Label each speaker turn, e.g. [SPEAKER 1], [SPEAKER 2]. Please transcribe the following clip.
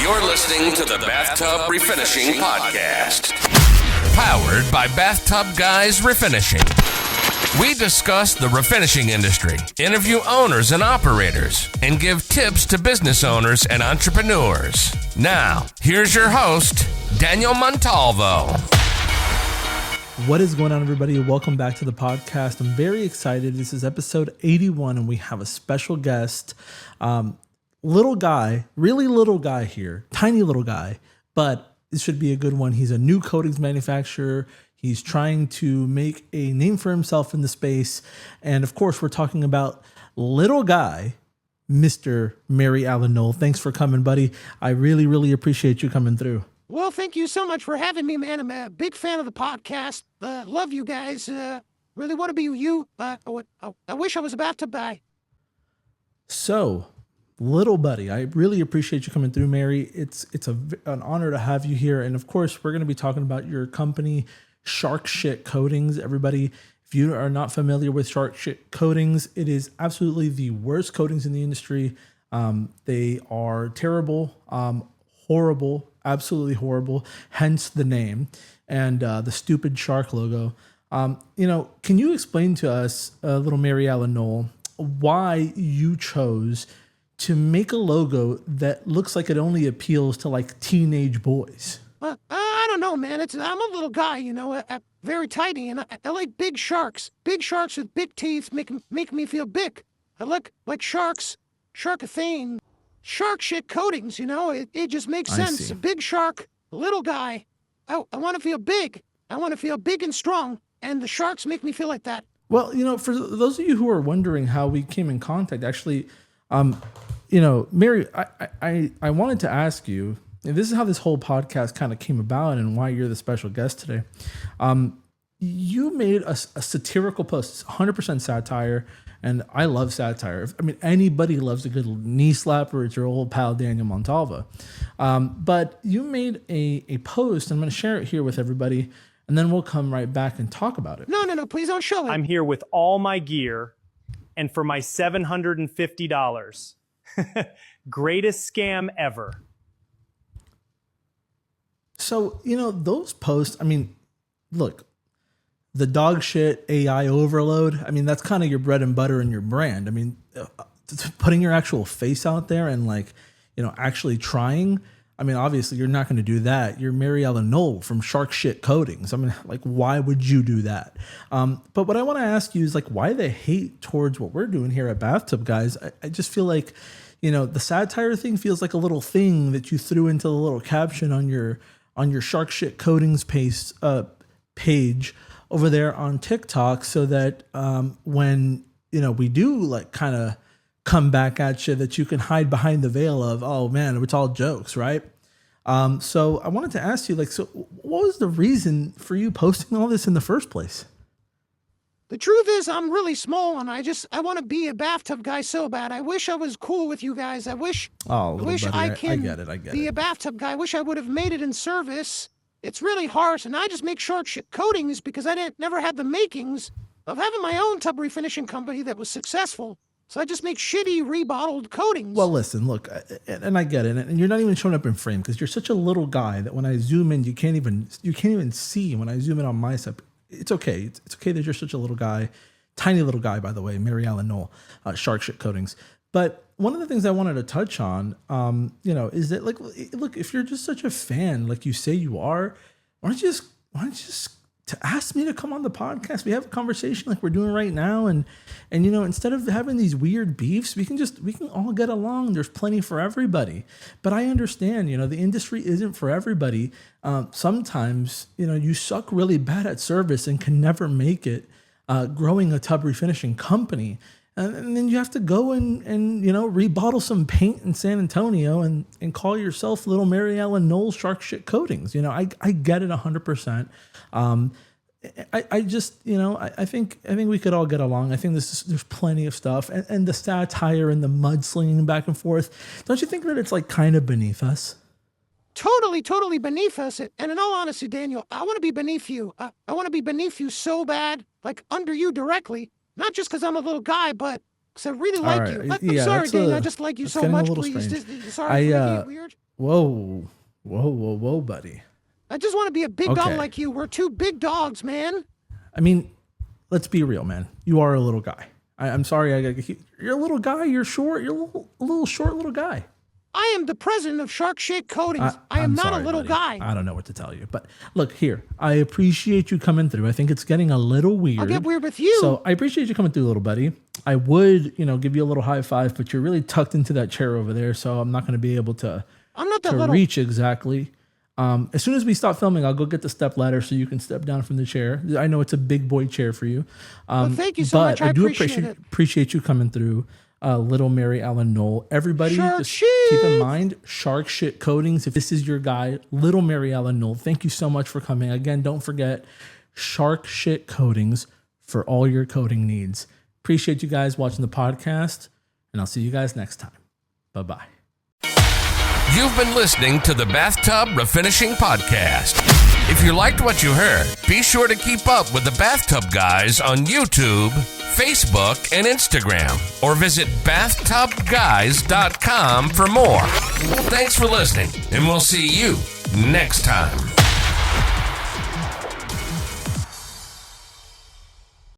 [SPEAKER 1] You're listening to the Bathtub Refinishing Podcast. Powered by Bathtub Guys Refinishing. We discuss the refinishing industry, interview owners and operators, and give tips to business owners and entrepreneurs. Now, here's your host, Daniel Montalvo.
[SPEAKER 2] What is going on, everybody? Welcome back to the podcast. I'm very excited. This is episode 81, and we have a special guest. Little guy, really little guy here, tiny little guy, but this should be a good one. He's a new coatings manufacturer. He's trying to make a name for himself in the space. And of course, we're talking about little guy, Mr. Mary Allen Knoll. Thanks for coming, buddy. I really, really appreciate you coming through.
[SPEAKER 3] Well, thank you so much for having me, man. I'm a big fan of the podcast. Love you guys. Really want to be you. I wish I was about to buy.
[SPEAKER 2] So, little buddy, I really appreciate you coming through, Mary. It's an honor to have you here. And of course, we're going to be talking about your company, Shark Shit Coatings. Everybody, if you are not familiar with Shark Shit Coatings, it is absolutely the worst coatings in the industry. They are terrible, horrible, absolutely horrible, hence the name and the stupid shark logo. Can you explain to us, little Mary Allen Knoll, why you chose to make a logo that looks like it only appeals to like teenage boys?
[SPEAKER 3] I don't know, man. I'm a little guy, very tiny, and I like big sharks. Big sharks with big teeth make me feel big. I like sharks, sharkathane, Shark Shit Coatings. It just makes sense. A big shark, a little guy. I want to feel big. I want to feel big and strong, and the sharks make me feel like that.
[SPEAKER 2] Well, for those of you who are wondering how we came in contact, actually, Mary, I wanted to ask you, and this is how this whole podcast kind of came about and why you're the special guest today. You made a satirical post. It's 100% satire, and I love satire. I mean, anybody loves a good knee slapper. It's your old pal, Daniel Montalvo. But you made a post, and I'm going to share it here with everybody, and then we'll come right back and talk about it.
[SPEAKER 3] No, please don't show it.
[SPEAKER 4] I'm here with all my gear, and for my $750. Greatest scam ever.
[SPEAKER 2] So, those posts, I mean, look, the dog shit AI overload, I mean, that's kind of your bread and butter and your brand. I mean, putting your actual face out there and actually trying, I mean, obviously you're not going to do that. You're Mary Allen Knoll from Shark Shit Coatings. I mean, why would you do that? But what I want to ask you is why the hate towards what we're doing here at Bathtub Guys? I just feel like, the satire thing feels like a little thing that you threw into the little caption on your Shark Shit Coatings page over there on TikTok, so that when we do kind of come back at you, that you can hide behind the veil of, oh man, it's all jokes, right? So I wanted to ask you, so what was the reason for you posting all this in the first place?
[SPEAKER 3] The truth is, I'm really small, and I want to be a bathtub guy so bad. I wish I was cool with you guys. I wish I get it. Be a bathtub guy. I wish I would have made it in service. It's really harsh, and I just make Shark Shit Coatings because I never had the makings of having my own tub refinishing company that was successful. So I just make shitty rebottled coatings.
[SPEAKER 2] Well, listen, look, and I get it, and you're not even showing up in frame because you're such a little guy that when I zoom in, you can't even see when I zoom in on my side. It's okay. It's okay that you're such a little guy, tiny little guy, by the way, Mary Allen Knoll, Shark Shit Coatings. But one of the things I wanted to touch on, is that look, if you're just such a fan, like you say you are, why don't you just to ask me to come on the podcast? We have a conversation like we're doing right now, and instead of having these weird beefs, we can all get along. There's plenty for everybody. But I understand, the industry isn't for everybody. Sometimes, you suck really bad at service and can never make it growing a tub refinishing company. And then you have to go and rebottle some paint in San Antonio and call yourself little Mary Allen Knoll Shark Shit Coatings. I get it 100%. I just, I think we could all get along. I think there's plenty of stuff, and the satire and the mudslinging back and forth. Don't you think that it's kind of beneath us?
[SPEAKER 3] Totally beneath us. And in all honesty, Daniel, I want to be beneath you. I want to be beneath you so bad, under you directly. Not just because I'm a little guy, but because I really like you. I'm sorry, Daniel. I just like you so much. Please, sorry for making it weird.
[SPEAKER 2] Whoa, buddy.
[SPEAKER 3] I just want to be a big dog like you. We're two big dogs, man.
[SPEAKER 2] I mean, let's be real, man. You are a little guy. I'm sorry. You're a little guy. You're short. You're a little short little guy.
[SPEAKER 3] I am the president of Shark Shit Coatings. I am not a little guy.
[SPEAKER 2] I don't know what to tell you. But look, here. I appreciate you coming through. I think it's getting a little weird.
[SPEAKER 3] I'll get weird with you.
[SPEAKER 2] So I appreciate you coming through, little buddy. I would, give you a little high five, but you're really tucked into that chair over there, so I'm not going to be able to reach exactly. As soon as we stop filming, I'll go get the step ladder so you can step down from the chair. I know it's a big boy chair for you.
[SPEAKER 3] Thank you so much. I do
[SPEAKER 2] appreciate you coming through, little Mary Ellen Knoll. Everybody, keep in mind, Shark Shit Coatings. If this is your guy, little Mary Ellen Knoll, thank you so much for coming. Again, don't forget Shark Shit Coatings for all your coating needs. Appreciate you guys watching the podcast, and I'll see you guys next time. Bye-bye.
[SPEAKER 1] You've been listening to the Bathtub Refinishing Podcast. If you liked what you heard, be sure to keep up with the Bathtub Guys on YouTube, Facebook, and Instagram, or visit bathtubguys.com for more. Thanks for listening, and we'll see you next time.